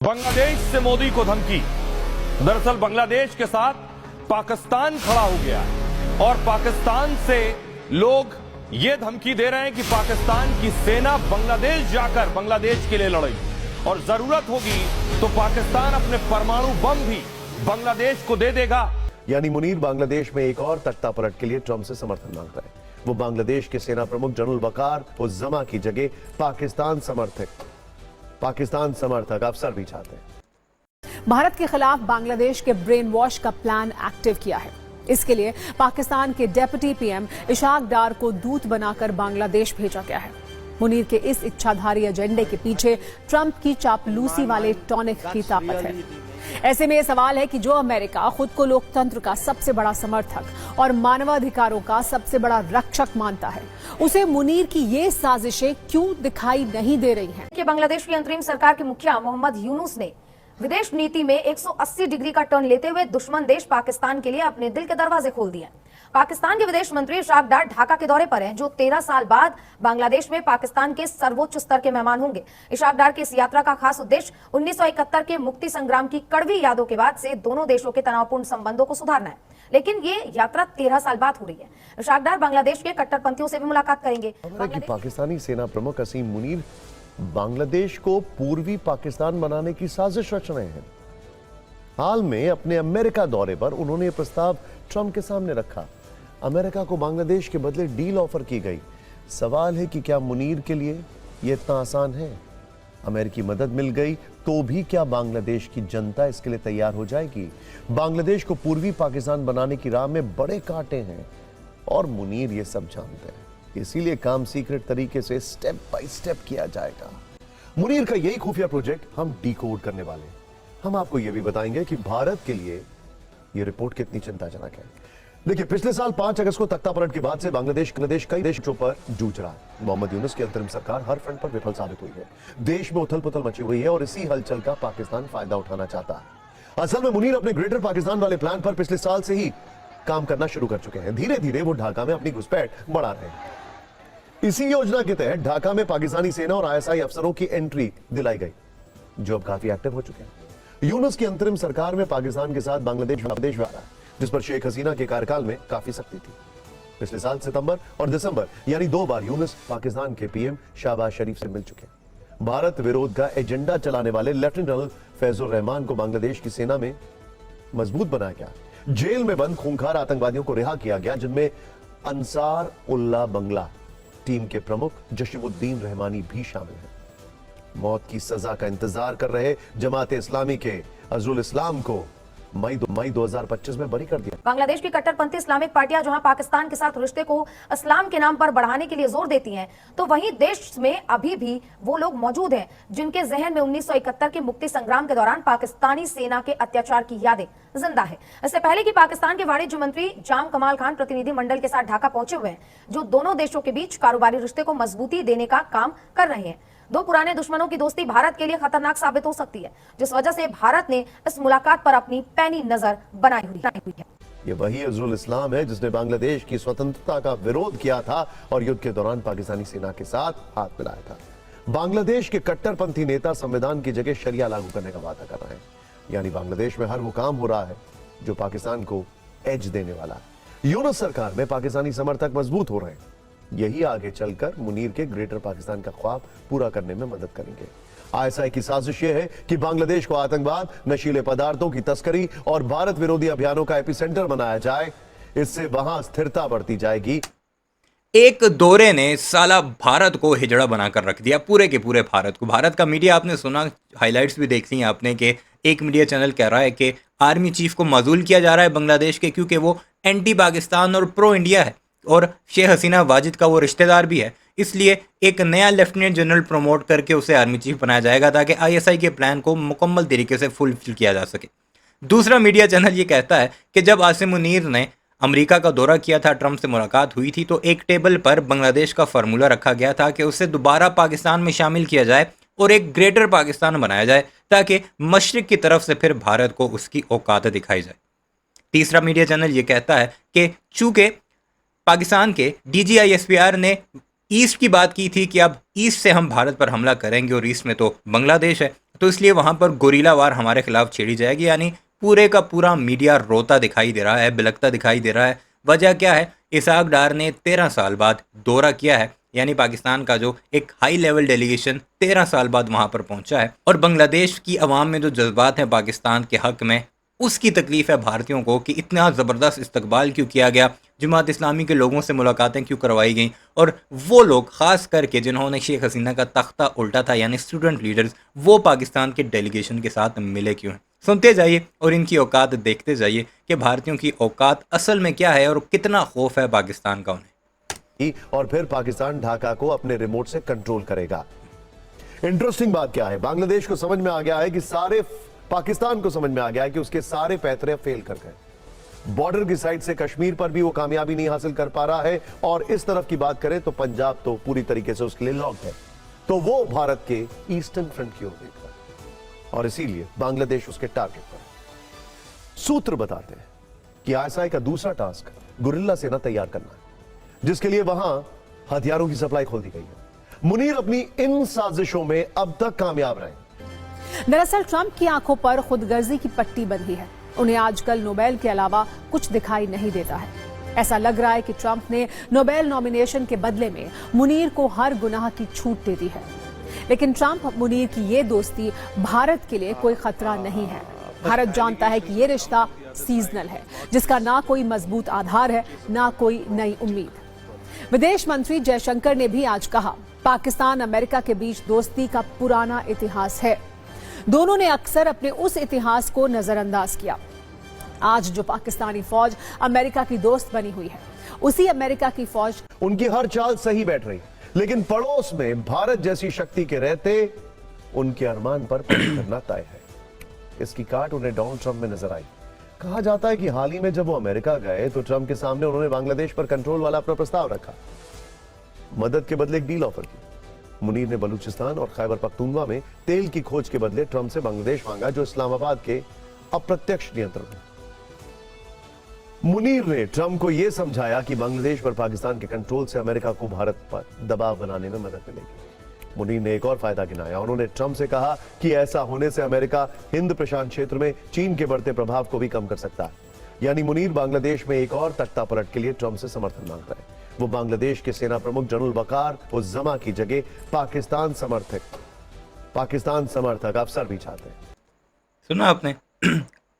बांग्लादेश से मोदी को धमकी। दरअसल बांग्लादेश के साथ पाकिस्तान खड़ा हो गया है और पाकिस्तान से लोग ये धमकी दे रहे हैं कि पाकिस्तान की सेना बांग्लादेश जाकर बांग्लादेश के लिए लड़ेगी और जरूरत होगी तो पाकिस्तान अपने परमाणु बम भी बांग्लादेश को दे देगा। यानी मुनीर बांग्लादेश में एक और तख्ता पलट के लिए ट्रंप से समर्थन मांग रहे हैं। वो बांग्लादेश के सेना प्रमुख जनरल वकार उज़्ज़मा की जगह पाकिस्तान समर्थक अफसर भी चाहते हैं। भारत के खिलाफ बांग्लादेश के ब्रेन वॉश का प्लान एक्टिव किया है। इसके लिए पाकिस्तान के डेप्यूटी पीएम इशाक डार को दूत बनाकर बांग्लादेश भेजा गया है। मुनीर के इस इच्छाधारी एजेंडे के पीछे ट्रंप की चापलूसी वाले टॉनिक की ताकत है। ऐसे में यह सवाल है कि जो अमेरिका खुद को लोकतंत्र का सबसे बड़ा समर्थक और मानवाधिकारों का सबसे बड़ा रक्षक मानता है, उसे मुनीर की ये साजिशें क्यों दिखाई नहीं दे रही हैं? कि बांग्लादेश की अंतरिम सरकार के मुखिया मोहम्मद यूनुस ने विदेश नीति में 180 डिग्री का टर्न लेते हुए दुश्मन देश पाकिस्तान के लिए अपने दिल के दरवाजे खोल दिए। पाकिस्तान के विदेश मंत्री इशाक डार ढाका के दौरे पर हैं, जो 13 साल बाद बांग्लादेश में पाकिस्तान के सर्वोच्च स्तर के मेहमान होंगे। इशाक डार की इस यात्रा का खास उद्देश्य 1971 के मुक्ति संग्राम की कड़वी यादों के बाद से दोनों देशों के तनावपूर्ण संबंधों को सुधारना है, लेकिन ये यात्रा 13 साल बाद हो रही है। इशाक डार बांग्लादेश के कट्टरपंथियों से भी मुलाकात करेंगे। पाकिस्तानी सेना प्रमुख असीम मुनीर बांग्लादेश को पूर्वी पाकिस्तान बनाने की साजिश रच रहे हैं। हाल में अपने अमेरिका दौरे पर उन्होंने प्रस्ताव ट्रंप के सामने रखा। अमेरिका को बांग्लादेश के बदले डील ऑफर की गई। सवाल है कि क्या मुनीर के लिए यह इतना आसान है? अमेरिकी मदद मिल गई तो भी क्या बांग्लादेश की जनता इसके लिए तैयार हो जाएगी? बांग्लादेश को पूर्वी पाकिस्तान बनाने की राह में बड़े कांटे हैं और मुनीर ये सब जानते हैं। इसीलिए काम सीक्रेट तरीके से स्टेप बाय स्टेप किया जाएगा। मुनीर का यही खुफिया प्रोजेक्ट हम डिकोड करने वाले हैं। हम आपको यह भी बताएंगे कि भारत के लिए यह रिपोर्ट कितनी चिंताजनक है। देखिए, पिछले साल 5 अगस्त को तख्ता पलट के बाद से बांग्लादेश कई देशों पर जूझ रहा है। मोहम्मद यूनुस की अंतरिम सरकार हर फ्रंट पर विफल साबित हुई है। देश में उथल पुथल मची हुई है और इसी हलचल का पाकिस्तान फायदा उठाना चाहता है। असल में मुनीर अपने ग्रेटर पाकिस्तान वाले प्लान पर पिछले साल से ही काम करना शुरू कर चुके हैं। धीरे धीरे वो ढाका में अपनी घुसपैठ बढ़ा रहे हैं। इसी योजना के तहत ढाका में पाकिस्तानी सेना और आईएसआई अफसरों की एंट्री दिलाई गई, जो अब काफी एक्टिव हो चुके हैं। यूनुस की अंतरिम सरकार में पाकिस्तान के साथ बांग्लादेश रहा है, जिस पर शेख हसीना के कार्यकाल में काफी सख्ती थी। पिछले साल सितंबर और दिसंबर यानी 2 बार यूनुस पाकिस्तान के पीएम शहबाज शरीफ से मिल चुके हैं। भारत विरोध का एजेंडा चलाने वाले लेफ्टिनेंट जनरल फैजुर रहमान को बांग्लादेश की सेना में मजबूत बनाया गया। जेल में बंद खूंखार आतंकवादियों को रिहा किया गया, जिनमें अंसार उल्लाह बंगला टीम के प्रमुख जशीमुद्दीन रहमानी भी शामिल हैं। मौत की सजा का इंतजार कर रहे जमाते इस्लामी के अजरुल इस्लाम को मई 2025 में बरी कर दिया। बांग्लादेश की कट्टरपंथी इस्लामिक पार्टियां जहां पाकिस्तान के साथ रिश्ते को इस्लाम के नाम पर बढ़ाने के लिए जोर देती हैं, तो वहीं देश में अभी भी वो लोग मौजूद हैं जिनके जहन में 1971 के मुक्ति संग्राम के दौरान पाकिस्तानी सेना के अत्याचार की यादें जिंदा है। इससे पहले कि पाकिस्तान के वाणिज्य मंत्री जाम कमाल खान प्रतिनिधि मंडल के साथ ढाका पहुंचे हुए हैं, जो दोनों देशों के बीच कारोबारी रिश्ते को मजबूती देने का काम कर रहे हैं। दो पुराने दुश्मनों की दोस्ती भारत के लिए खतरनाक साबित हो सकती है, जिस वजह से भारत ने इस मुलाकात पर अपनी पैनी नजर बनाई हुई है। ये वही अजरुल इस्लाम है जिसने बांग्लादेश की स्वतंत्रता का विरोध किया था और युद्ध के दौरान पाकिस्तानी सेना के साथ हाथ मिलाया था। बांग्लादेश के कट्टरपंथी नेता संविधान की जगह शरिया लागू करने का वादा कर रहे हैं। यानी बांग्लादेश में हर वो काम हो रहा है जो पाकिस्तान को एज देने वाला है। यूनुस सरकार में पाकिस्तानी समर्थक मजबूत हो रहे हैं। यही आगे चलकर मुनीर के ग्रेटर पाकिस्तान का ख्वाब पूरा करने में मदद करेंगे। आईएसआई की साजिश यह है कि बांग्लादेश को आतंकवाद, नशीले पदार्थों की तस्करी और भारत विरोधी अभियानों का एपिसेंटर बनाया जाए। इससे वहां स्थिरता बढ़ती जाएगी। एक दौरे ने साला भारत को हिजड़ा बनाकर रख दिया, पूरे के पूरे भारत को। भारत का मीडिया आपने सुना, हाइलाइट्स भी देखी हैं आपने, कि एक मीडिया चैनल कह रहा है कि आर्मी चीफ को मजूल किया जा रहा है बांग्लादेश के, क्योंकि वो एंटी पाकिस्तान और प्रो इंडिया है और शेख हसीना वाजिद का वो रिश्तेदार भी है। इसलिए एक नया लेफ्टिनेंट जनरल प्रमोट करके उसे आर्मी चीफ बनाया जाएगा ताकि आईएसआई के प्लान को मुकम्मल तरीके से फुलफिल किया जा सके। दूसरा मीडिया चैनल ये कहता है कि जब आसिम मुनीर ने अमेरिका का दौरा किया था, ट्रंप से मुलाकात हुई थी, तो एक टेबल पर बांग्लादेश का फार्मूला रखा गया था कि उसे दोबारा पाकिस्तान में शामिल किया जाए और एक ग्रेटर पाकिस्तान बनाया जाए ताकि मशरिक की तरफ से फिर भारत को उसकी औकात दिखाई जाए। तीसरा मीडिया चैनल ये कहता है कि चूंकि पाकिस्तान के DGISPR ने ईस्ट की बात की थी कि अब ईस्ट से हम भारत पर हमला करेंगे और ईस्ट में तो बांग्लादेश है, तो इसलिए वहाँ पर गोरीला वार हमारे खिलाफ छेड़ी जाएगी, यानी पूरे का पूरा मीडिया रोता दिखाई दे रहा है, बिलखता दिखाई दे रहा है। वजह क्या है? इसहाक डार ने 13 साल बाद दौरा किया है, यानी पाकिस्तान का जो एक हाई लेवल डेलीगेशन 13 साल बाद वहाँ पर पहुँचा है, और बांग्लादेश की आवाम में जो जज्बात हैं पाकिस्तान के हक़ में, उसकी तकलीफ़ है भारतीयों को कि इतना ज़बरदस्त इस्तकबाल क्यों किया गया, जमात इस्लामी के लोगों से मुलाकातें क्यों करवाई गई, और वो लोग ख़ास करके जिन्होंने शेख हसीना का तख्ता उल्टा था, यानी स्टूडेंट लीडर्स, वो पाकिस्तान के डेलीगेशन के साथ मिले क्यों हैं। सुनते जाइए और इनकी औकात देखते जाइए कि भारतीयों की औकात असल में क्या है और कितना खौफ है पाकिस्तान का उन्हें। और फिर पाकिस्तान ढाका को अपने रिमोट से कंट्रोल करेगा। इंटरेस्टिंग बात क्या है, बांग्लादेश को समझ में आ गया है कि पाकिस्तान को समझ में आ गया है कि उसके सारे पैतरे फेल कर गए। बॉर्डर की साइड से कश्मीर पर भी वो कामयाबी नहीं हासिल कर पा रहा है, और इस तरफ की बात करें तो पंजाब तो पूरी तरीके से उसके लिए लॉक है। तो वो भारत के ईस्टर्न फ्रंट की ओर देख रहा है, और इसीलिए बांग्लादेश उसके टारगेट पर। सूत्र बताते हैं कि आईएसआई का दूसरा टास्क गुरिल्ला सेना तैयार करना है, जिसके लिए वहां हथियारों की सप्लाई खोल दी गई है। मुनीर अपनी इन साजिशों में अब तक कामयाब रहे। दरअसल ट्रंप की आंखों पर खुदगर्जी की पट्टी बंधी है। उन्हें आजकल नोबेल के अलावा कुछ दिखाई नहीं देता है। ऐसा लग रहा है कि ट्रंप ने नोबेल नॉमिनेशन के बदले में मुनीर को हर गुनाह की छूट दे दी है। लेकिन ट्रंप मुनीर की ये दोस्ती भारत के लिए कोई खतरा नहीं है। भारत जानता है कि ये रिश्ता सीजनल है, जिसका ना कोई मजबूत आधार है, ना कोई नई उम्मीद। विदेश मंत्री जयशंकर ने भी आज कहा, पाकिस्तान अमेरिका के बीच दोस्ती का पुराना इतिहास है। दोनों ने अक्सर अपने उस इतिहास को नजरअंदाज किया। आज जो पाकिस्तानी फौज अमेरिका की दोस्त बनी हुई है, उसी अमेरिका की फौज उनकी हर चाल सही बैठ रही, लेकिन पड़ोस में भारत जैसी शक्ति के रहते उनके अरमान पर पकड़ करना तय है। इसकी काट उन्हें डोनाल्ड ट्रंप में नजर आई। कहा जाता है कि हाल ही में जब वो अमेरिका गए तो ट्रंप के सामने उन्होंने बांग्लादेश पर कंट्रोल वाला अपना प्रस्ताव रखा, मदद के बदले एक डील ऑफर की। मुनीर ने बलूचिस्तान और खैबर पख्तूनख्वा में तेल की खोज के बदले ट्रंप से बांग्लादेश मांगा, जो इस्लामाबाद के अप्रत्यक्ष नियंत्रण में। मुनीर ने ट्रंप को यह समझाया कि बांग्लादेश पर पाकिस्तान के कंट्रोल से अमेरिका को भारत पर दबाव बनाने में मदद मिलेगी। मुनीर ने एक और फायदा गिनाया। उन्होंने ट्रंप से कहा कि ऐसा होने से अमेरिका हिंद प्रशांत क्षेत्र में चीन के बढ़ते प्रभाव को भी कम कर सकता है। यानी मुनीर बांग्लादेश में एक और तख्ता पलट के लिए ट्रंप से समर्थन मांग रहे हैं। वो बांग्लादेश के सेना प्रमुख जनरल वकार उज़्ज़मा की जगह पाकिस्तान समर्थक अफसर भी चाहते हैं। सुना आपने?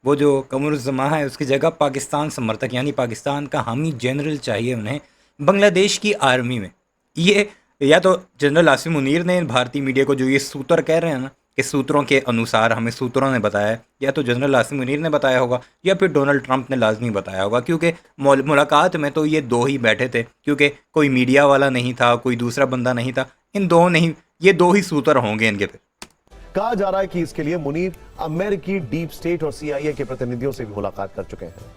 वो जो कमरुज़्ज़मा है उसकी जगह पाकिस्तान समर्थक, यानी पाकिस्तान का हामी जनरल चाहिए उन्हें बांग्लादेश की आर्मी में। ये या तो जनरल आसिम मुनीर ने भारतीय मीडिया को जो ये सूत्र कह रहे हैं ना, कि सूत्रों के अनुसार हमें सूत्रों ने बताया, या तो जनरल आसिम मुनीर ने बताया होगा या फिर डोनाल्ड ट्रंप ने लाजमी बताया होगा, क्योंकि मुलाकात में तो ये दो ही बैठे थे, क्योंकि कोई मीडिया वाला नहीं था, कोई दूसरा बंदा नहीं था। इन दो नहीं, ये दो ही सूत्र होंगे इनके पे। कहा जा रहा है कि इसके लिए मुनीर अमेरिकी डीप स्टेट और CIA के प्रतिनिधियों से भी मुलाकात कर चुके हैं।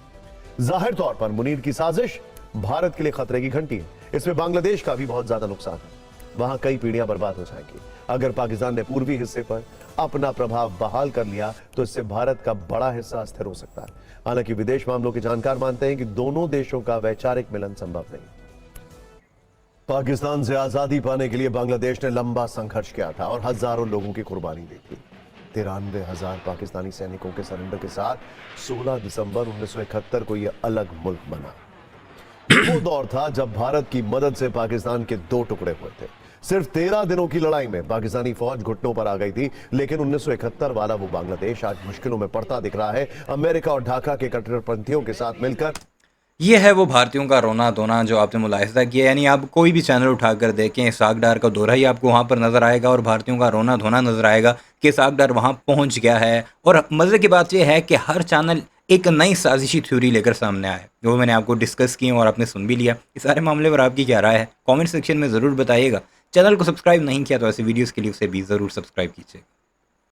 जाहिर तौर पर मुनीर की साजिश भारत के लिए खतरे की घंटी है। इसमें बांग्लादेश का भी बहुत ज्यादा नुकसान है। वहां कई पीढ़ियां बर्बाद हो जाएंगी। अगर पाकिस्तान ने पूर्वी हिस्से पर अपना प्रभाव बहाल कर लिया तो इससे भारत का बड़ा हिस्सा अस्थिर हो सकता है। हालांकि विदेश मामलों के जानकार मानते हैं कि दोनों देशों का वैचारिक मिलन संभव नहीं। पाकिस्तान से आजादी पाने के लिए बांग्लादेश ने लंबा संघर्ष किया था और हजारों लोगों की कुर्बानी दी थी। 93,000 पाकिस्तानी सैनिकों के सरेंडर के साथ 16 दिसंबर 1971 को यह अलग मुल्क बना। वो दौर था जब भारत की मदद से पाकिस्तान के दो टुकड़े हुए थे। सिर्फ 13 दिनों की लड़ाई में पाकिस्तानी फौज घुटनों पर आ गई थी, लेकिन 1971 वाला वो बांग्लादेश आज मुश्किलों में पड़ता दिख रहा है, अमेरिका और ढाका के कट्टरपंथियों के साथ मिलकर। ये है वो भारतीयों का रोना धोना जो आपने मुलाहिजा किया। यानी आप कोई भी चैनल उठाकर देखें, इसहाक डार का दौरा ही आपको वहाँ पर नज़र आएगा और भारतीयों का रोना धोना नज़र आएगा कि इसहाक डार वहाँ पहुँच गया है। और मज़े की बात यह है कि हर चैनल एक नई साजिशी थ्योरी लेकर सामने आए, जो मैंने आपको डिस्कस की और आपने सुन भी लिया। इस सारे मामले पर आपकी क्या राय है, कमेंट सेक्शन में ज़रूर बताइएगा। चैनल को सब्सक्राइब नहीं किया तो ऐसे वीडियोज़ के लिए उसे भी ज़रूर सब्सक्राइब कीजिए।